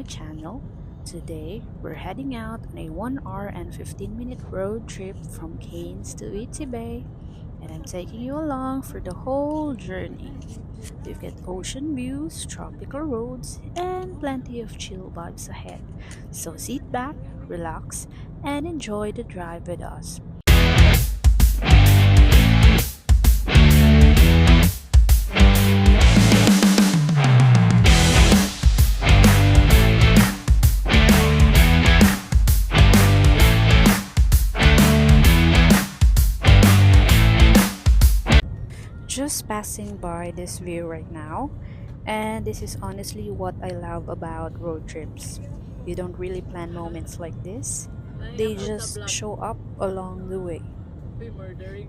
my channel. Today, we're heading out on a 1 hour and 15-minute road trip from Cairns to Iti Bay, and I'm taking you along for the whole journey. We've got ocean views, tropical roads, and plenty of chill vibes ahead. So sit back, relax, and enjoy the drive with us. Just passing by this view right now, and this is honestly what I love about road trips. You don't really plan moments like this, they just show up along the way.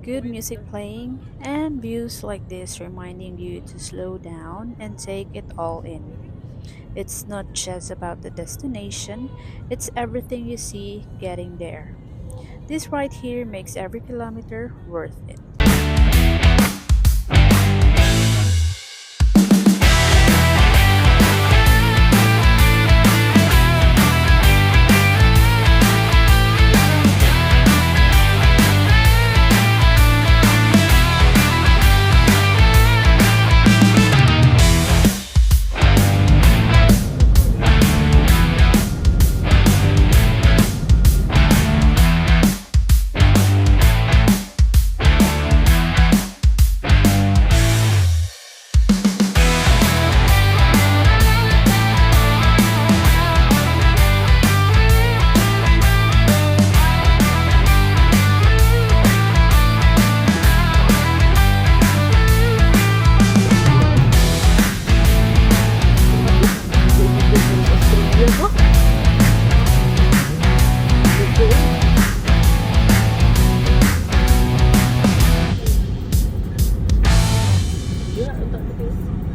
Good music playing, and views like this reminding you to slow down and take it all in. It's not just about the destination, it's everything you see getting there. This right here makes every kilometer worth it.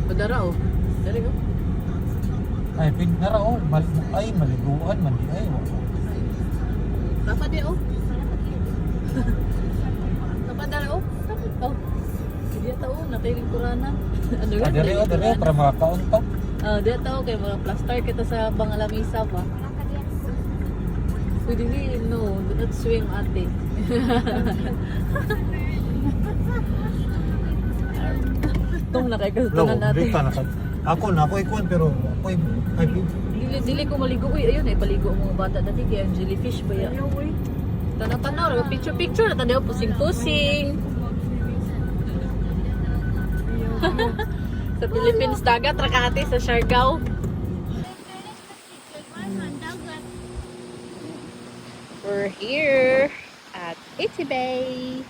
Padara oh. Dari ko. Ay, pinara oh, ay maliguan man di ay. Dapat di oh. Dapat dala oh. Dapat oh. Dia tahu natiling kurana. Ano Ah, dari oh para makakaon pa. Dia tahu kay mga plaster kita sa bangalamisa pa. Pwede ni no, do not swim ate. Tong na kay kasutunan natin. Ako ikuan pero ako ay Dili ko maligo uy, ayun ay paligo ang mga bata dati kay ang jellyfish ba ya. Tanaw-tanaw, picture na tanaw pusing-pusing. Sa Philippines dagat rakati sa Siargao. We're here at Iti Bay.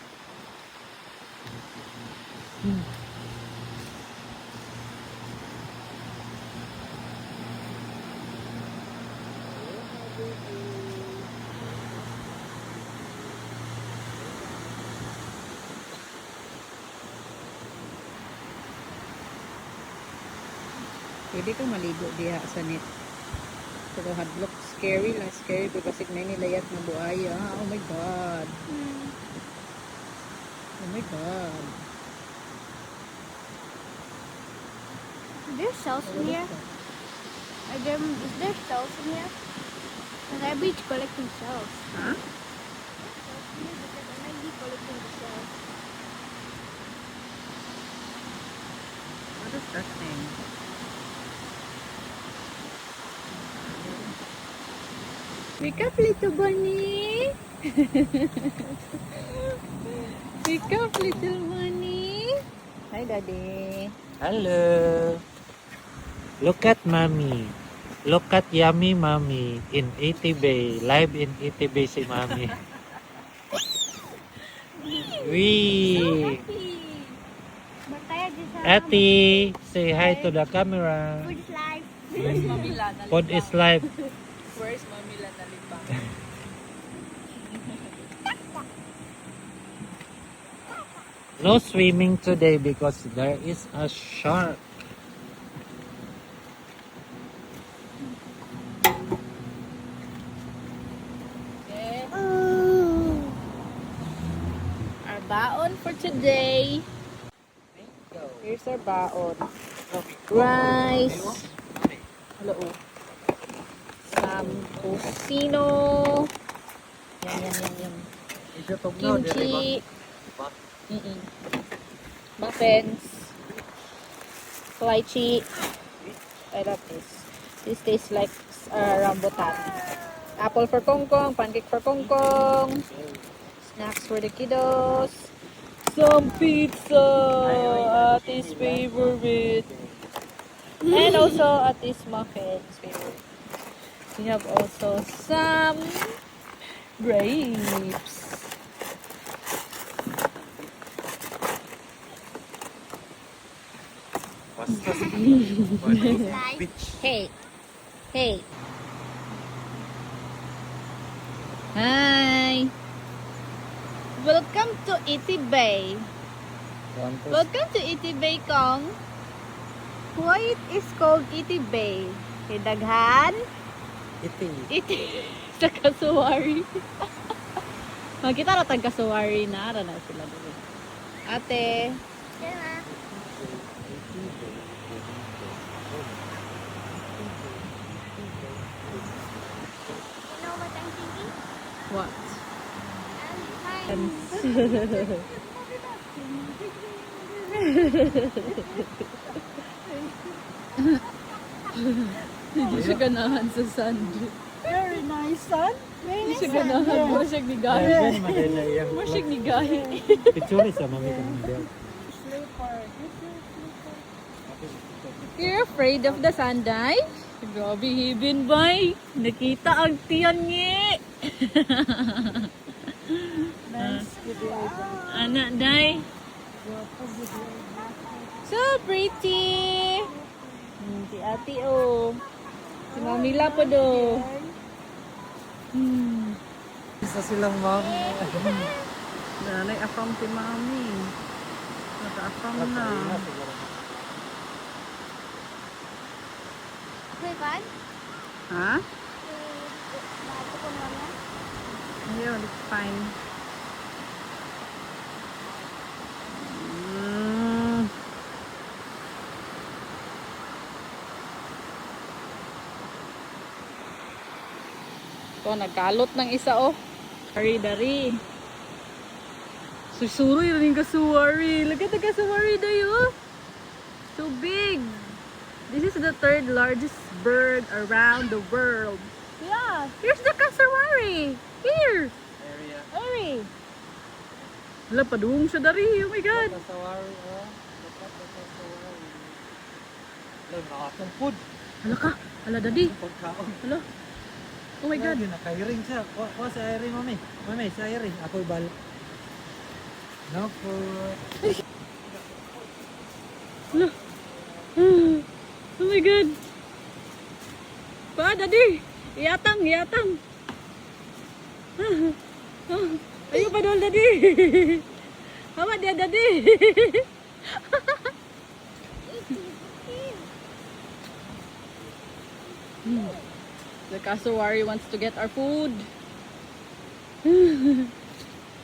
Pwede ka maligo diha sa net. Pero hadlock scary lang. Scary because may nilayat na buhaya. Oh my God. Oh my God. There's shells in here. Is there shells in here? Because I be collecting shells. Huh? Because I might be collecting the shells. What is that thing? Wake up, little bunny. Wake up, little bunny. Hi, Daddy. hello. Look at mommy. Look at yummy mommy in Iti Bay. Live in Iti Bay si mommy. Wee. Mataya din sa Ati, say hi to the camera. food is life. Where's Mamila? Food is life. Where's Mamila nalibang? No swimming today because there is a shark. Okay. Our baon for today. Here's our baon. Rice. Hello. some tocino. Yum. Kimchi. Muffins. Lychee. I love this. This tastes like rambutan. Apple for Kongkong, pancake for Kongkong. Snacks for the kiddos. Some pizza. Ati's favorite. And also Ati's muffins favorite. We have also some grapes. Hey. Hi. Welcome to Iti Bay. Welcome to Iti Bay, Kong. Why it is called Iti Bay? Kay daghan? Iti. Sa kasuwari. Makita na tag kasuwari na. Ara na sila doon. Ate. You know what I'm thinking? What? I'm Hindi siya ganahan sa sand. Very nice, son. Hindi siya ganahan. Mo siya nigahi. Mo siya nigahi. Picture sa mami ka ng belt. You're afraid of the sand, Day? Grabe, hibin, bay. Nakita ang tiyan niya. Anak, Day. So pretty. Si ate, oh. Si Mamila po, do. Isa silang mami. Nanay, afam si Mami. Naka-afam na. Wait, what? Ha? Bago ko naman. Yeah, it's fine. Ito, nagkalot ng isa, oh. Dari. Susuroy rin yung kasuwari. Look at the kasuwari dayo. So big. This is the third largest bird around the world. Yeah, here's the cassowary. Here. Ari. Wala, padung siya dari. Oh my God. Kasawari, oh. Dapat na kasawari. Alam, nakatungkod. Hala ka. Hala, daddy. Pagkaon. Hala. Oh my God. Nakairing siya. Kuha si Irene, mami. Mami, si Irene. Ako'y bal. No po. Hala. Oh my God. Pa, daddy. Iatang. Ayo pa doon, daddy. Hawa dia, daddy. The cassowary wants to get our food.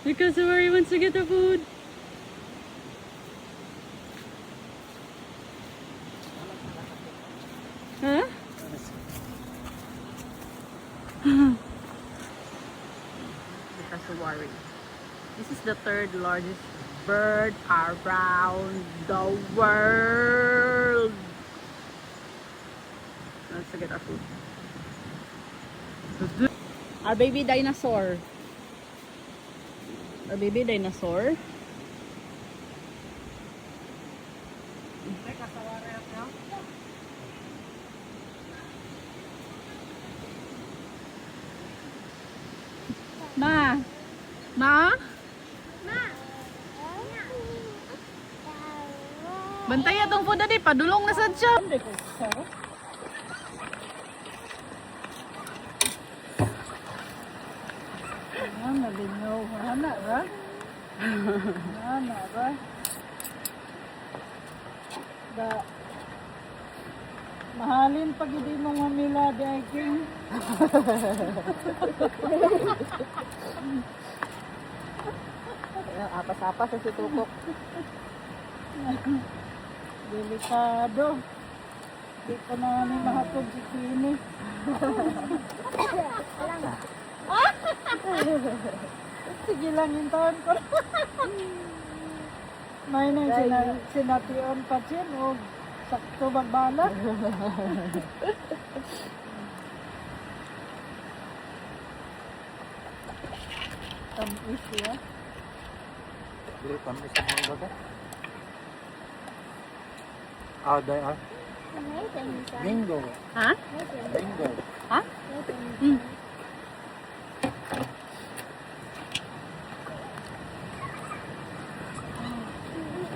The cassowary wants to get our food. Huh? The cassowary. This is the third largest bird around the world. Let's get our food. Our baby dinosaur. Our baby dinosaur. Ma. Bantay atong food dati, padulong na sad siya. Malingaw. Hana ra. Da. Mahalin pag hindi mo mamila daging. Apas-apas sa situkok. Delikado. Di pa na ni mahatod si Kini. Sige lang yung taon ko. May nang sination pa siya o sakto magbala. Tamis siya. Dili pa mi sa mga baga. Ah, dai ah. Bingo. Ha? Bingo. Ha?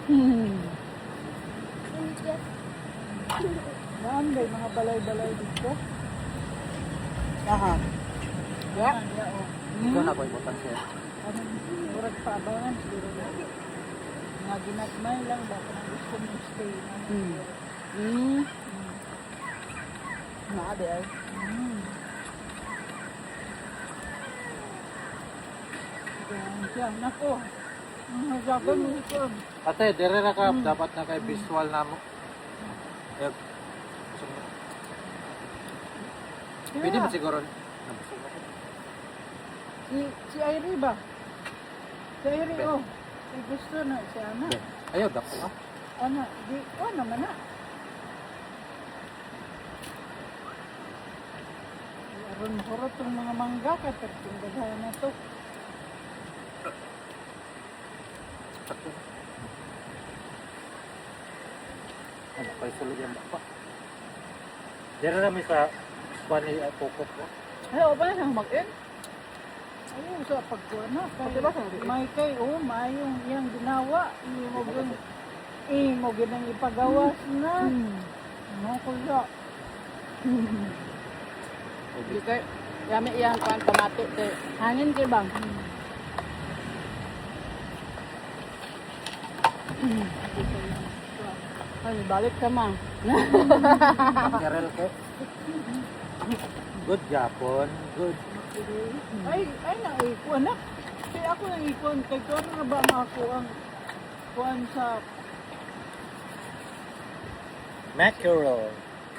Hmm. Naan ba yung mga balay-balay dito? Aha. Ya. Ya, o. Ikaw na ko ibutan siya. Murag paabangan siguro na. Mga ginagmay lang ba kung gusto mong stay na. Naa there. Ganyan siya. Nako. Magagan mo ito. Ate, dire ra ka dapat na kay visual na mo. Eh, pwede mo siguro. Si Airi ba? Si Airi, oh. Si gusto na si Ana. Ayaw dapat ah. Ana, di, oh naman na. Aron mahurot yung mga mangga kapag tinggagahan na to. Ano kay sulod yan ba? Dire ra mi sa pani pokok ko. Ay, o ba na mag-in? Ayun, sa pagkuhan na. May kay, oh, may yung iyang ginawa. Mo ginang ipagawas na. Ano ko siya? Di kay yami iyang kuan pamati te. Hangin kay bang. Ay, balik ka ma. Karel ko. Good Japon. Good. Ay, naikuan na. Kaya ako nang ikuan. Kaya ko na ba ako ang kuan sa Mackerel.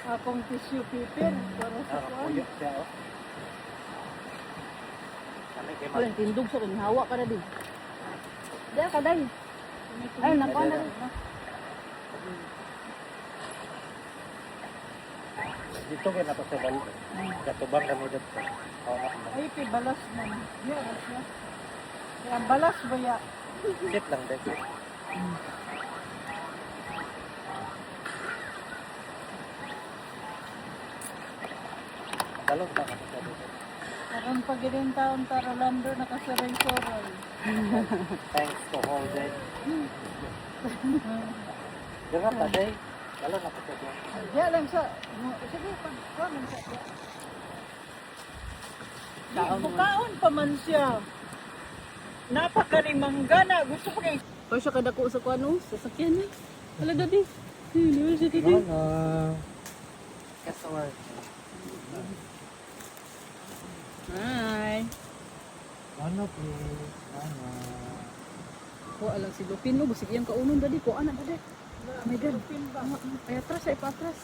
akong tissue paper para sa kuan. Kuyok siya oh. Kami kay Wala tindog sa kun hawa ka na din. Diya ka day. Ay, nakuha na rin. Dito kay nato sa balik. Katubang kami dito. Ay, kay balas na. Yeah, siya. Kaya balas ba ya? Sit lang dito. Dalog na kami sa dito. Karon pag din taon tara Rolando nakasaray-saray. Thanks to Holden. Jangan pa day. Dalog na ko sa dito. Diya lang sa sige pag kuan lang sa. Bukaon pa man siya. Napakalimangga na. Gusto ko kay Or siya kadako sa kuan no, sasakyan ni. Wala dadi. Wala siya dadi. Hello. Customer. Hi. Ano please? Ano? Ko alang si Lupin no, busig iyang kaunon dadi ko ana dadi. Oh my god. Ay atras ay patras.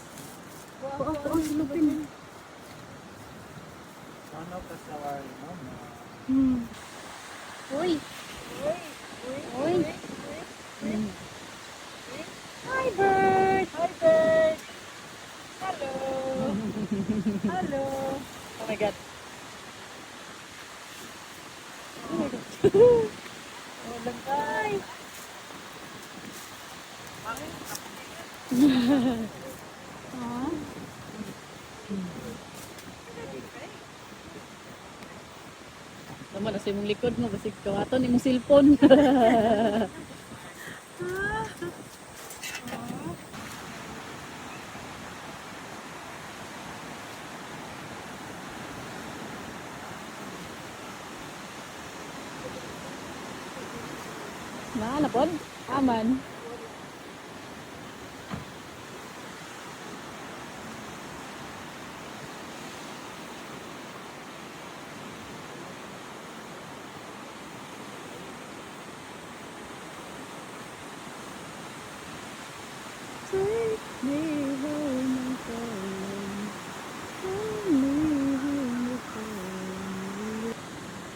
Ko si Lupin. Ano customer? Ano? Uy. Uy. Hi bird. Hi bird. Hello. Hello. Oh my god. Oh, langkay. Tama na sa imong likod mo kasi kawaton imong cellphone. Na pod? Aman. Take me home and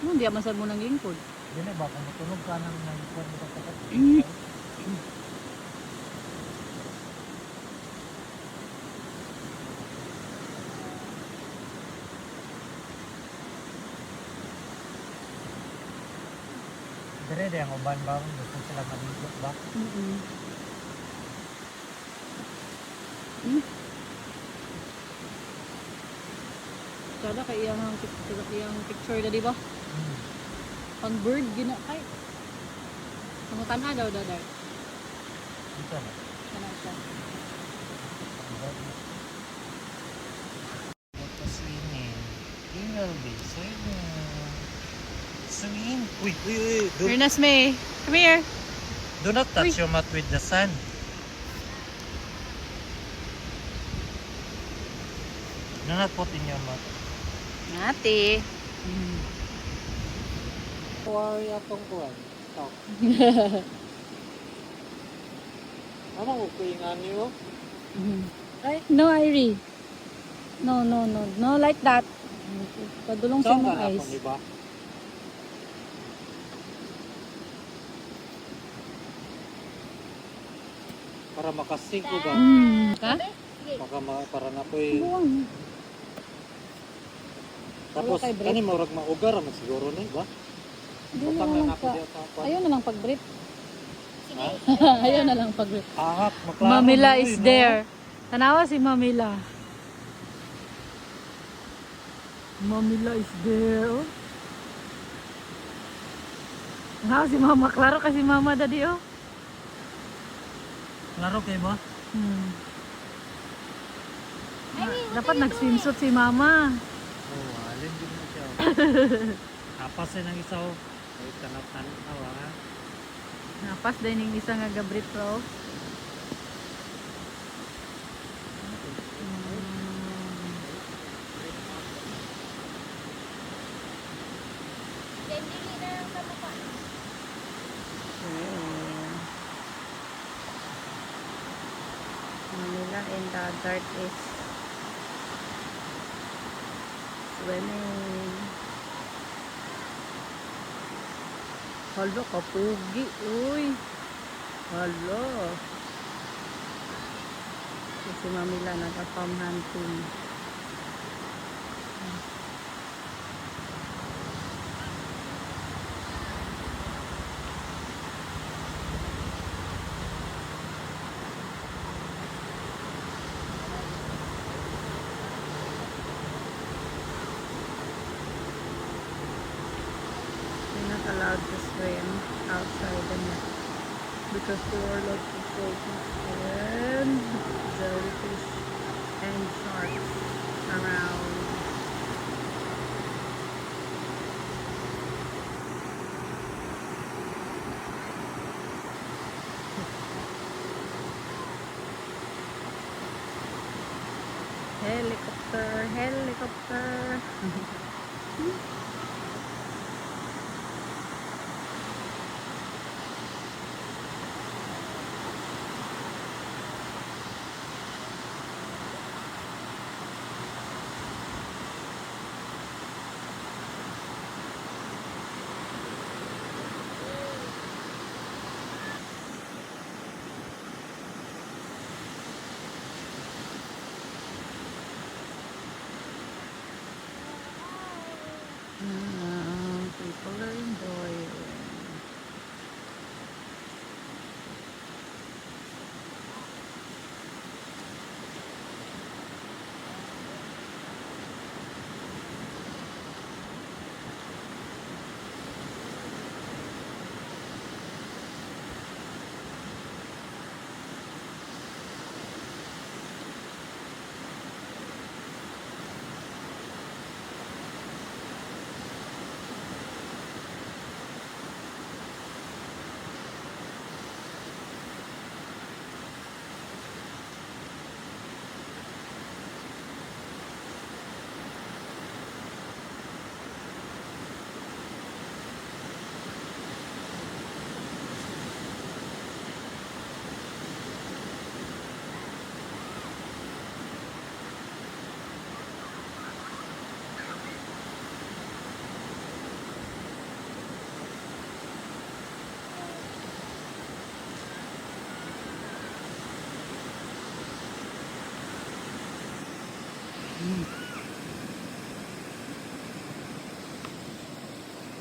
Hindi amasad mo ng lingkod. Dili ba kung matulog ka nang nagkuhan mo ka Dire ang uban ba gusto sila maligo ba? Kada kay iyang picture na di ba? Pang bird gina kay. Sumutan daw dadar. Dito na. Kana siya. Ito swimming. You will be swimming. Swim. Uy. Ernest May, come here. Do not touch your mat with the sand. Do not put in your mat. Ate. Kuwari atong kuwan. Stop. Ano ko kuingan niyo? No, Irie. No. No like that. Padulong sa Saan ka mga na eyes. akong iba? Para makasig ko ba? Ka? Para na ko'y... Buwang. Tapos, Wala kay breath. kani maurag maugar man siguro ni ba? Hindi na Utang lang lang ako ka. diya sa kwan. Ayaw na lang pag-breath. Ha? Ayaw na lang pag-breath. Ahak, maklaro. Mamila mo, is no? there. Tanawa si Mamila. Mamila is there. Oh. Tanawa si Mama. Klaro kasi Mama daddy oh. Klaro kayo ba? Dapat nag-swimsuit si Mama. Oh, alin din mo siya. Apas din ang isa oh. Ay, tanap-tanap ha. Napas din yung isa nga gabrit pro. Manila in the dirt is swimming. Hala, kapugi. Uy. Hala. Si Mamila naka-farm hunting. You're not allowed to swim outside the net because there are lots of goldfish and jellyfish and sharks around. Helicopter. People are enjoying.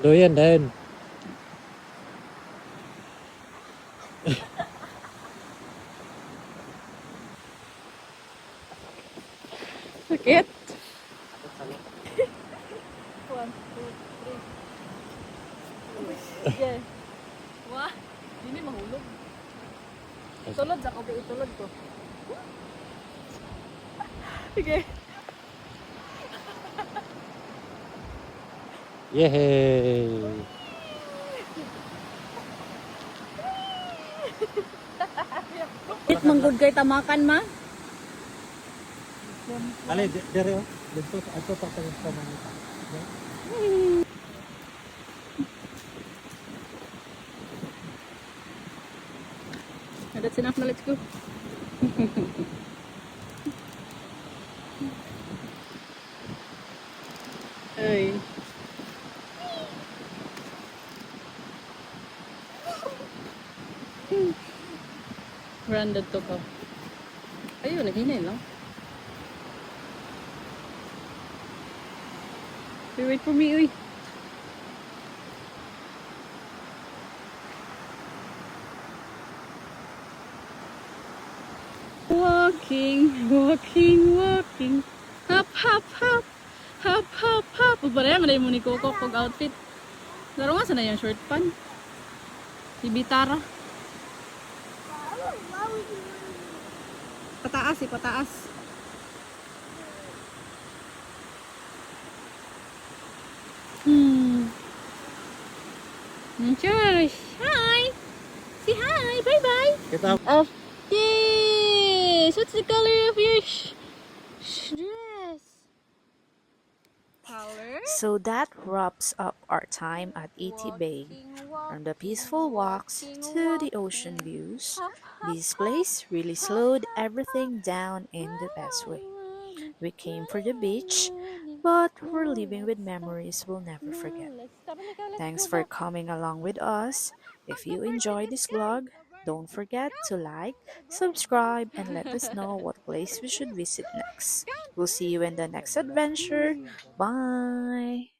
Doyan din. Sakit. 1, 2, 3. Sige. Wah, hindi mahulog. Tulod sa ko, itulod ko. Sige. Yay! It manggod kay tamakan ma. Ali, dire oh. Dito ato pa sa manita. That's enough na, let's go. Ay. Random to ko. Ayun, naghinay lang. Wait for me, uy. Walking. Hop. Hop. Parehas man mo ni Coco kog outfit. Laro nga sana yung short pan. Si Bitara. Pataas. Cheers. Hi. Say hi. Bye. Kita Yes. What's the color of your dress? Color? So that wraps up our time at ET Bay. From the peaceful walks to the ocean views, this place really slowed everything down in the best way. We came for the beach, but we're leaving with memories we'll never forget. Thanks for coming along with us. If you enjoyed this vlog, don't forget to like, subscribe, and let us know what place we should visit next. We'll see you in the next adventure. Bye!